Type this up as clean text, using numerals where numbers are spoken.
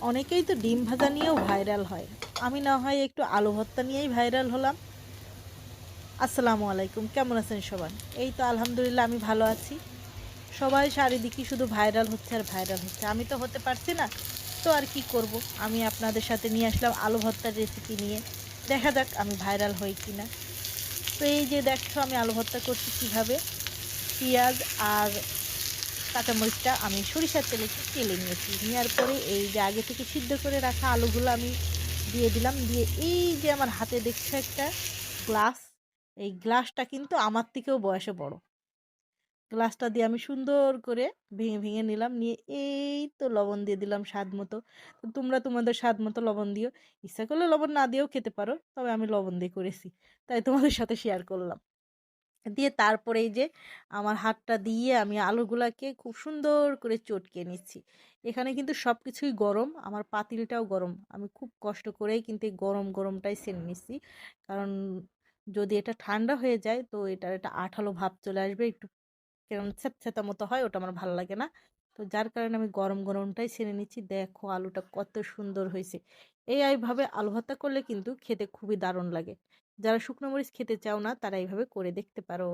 অনেকেই তো ডিম ভাজা নিয়েও ভাইরাল হয়। আমি না হয় একটু আলু ভর্তা নিয়েই ভাইরাল হলাম। আসসালামু আলাইকুম, কেমন আছেন সবাই? এই তো আলহামদুলিল্লাহ আমি ভালো আছি। সবাই চারিদিকে শুধু ভাইরাল হচ্ছে আর ভাইরাল হচ্ছে। আমি তো হতে পারছি না। তো আর কি করব? আমি আপনাদের সাথে নিয়ে আসলাম আলু ভর্তার রেসিপি নিয়ে। দেখা যাক আমি ভাইরাল হই কিনা। তো এই যে দেখছো আমি আলু ভর্তা করছি কিভাবে। পেঁয়াজ আর কাঁচামরিচটা আমি সরিষার তেলে একটু তেলে নিয়েছি। নেওয়ার পরে এই যে আগে থেকে সিদ্ধ করে রাখা আলুগুলো আমি দিয়ে দিলাম। দিয়ে এই যে আমার হাতে দেখছো একটা গ্লাস, এই গ্লাসটা কিন্তু আমার থেকেও বয়সে বড়। গ্লাসটা দিয়ে আমি সুন্দর করে ভেঙে ভেঙে নিলাম। নিয়ে এই তো লবণ দিয়ে দিলাম স্বাদ মতো। তো তোমরা তোমাদের স্বাদ মতো লবণ দিও। ইচ্ছা করলে লবণ না দিয়েও খেতে পারো, তবে আমি লবণ দিয়ে করেছি, তাই তোমাদের সাথে শেয়ার করলাম। দিয়ে তারপরে এই যে আমার হাতটা দিয়ে আমি আলুগুলাকে খুব সুন্দর করে চটকে নিচ্ছি। এখানে কিন্তু সব কিছুই গরম, আমার পাতিলটাও গরম। আমি খুব কষ্ট করেই কিন্তু এই গরম গরমটাই ছেড়ে নিচ্ছি, কারণ যদি এটা ঠান্ডা হয়ে যায় তো এটার একটা আঠালো ভাব চলে আসবে, একটু কেমন ছ্যাঁতছ্যাঁতা মতো হয়, ওটা আমার ভালো লাগে না। তো যার কারণে আমি গরম গরমটাই ছেড়ে নিচ্ছি। দেখো আলুটা কত সুন্দর হয়েছে। এইভাবে আলু ভর্তা করলে কিন্তু খেতে খুবই দারুণ লাগে। যারা শুকনো মরিচ খেতে চাও না তারা এইভাবে করে দেখতে পারো।